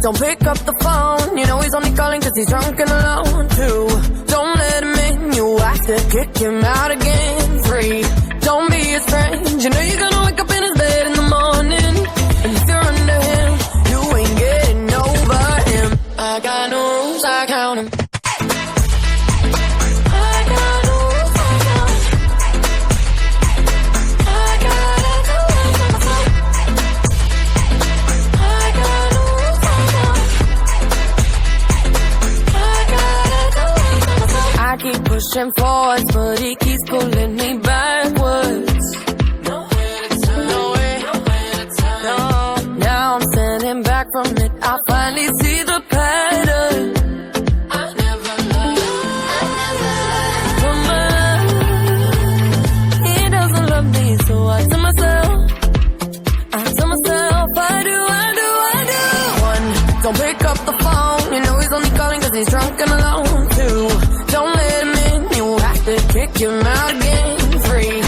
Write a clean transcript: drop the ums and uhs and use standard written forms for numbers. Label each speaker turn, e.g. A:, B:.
A: don't pick up the phone. You know he's only calling cause he's drunk and alone. 2, don't let him in, you have to kick him out again. 3, don't be his friend. You know you're gonna wake up in his bed in the morning, and if you're under him, you ain't getting over him. I got no rules, I count them. I keep pushing forwards, but he keeps pulling me backwards. Nowhere to turn, nowhere to turn. No, now I'm standing back from it. I finally see the pattern. I never loved. He doesn't love me, so I tell myself, I do. 1, don't pick up the phone. You know he's only calling cause he's drunk and alone. 2, don't let him in, you have to kick him out again. 3,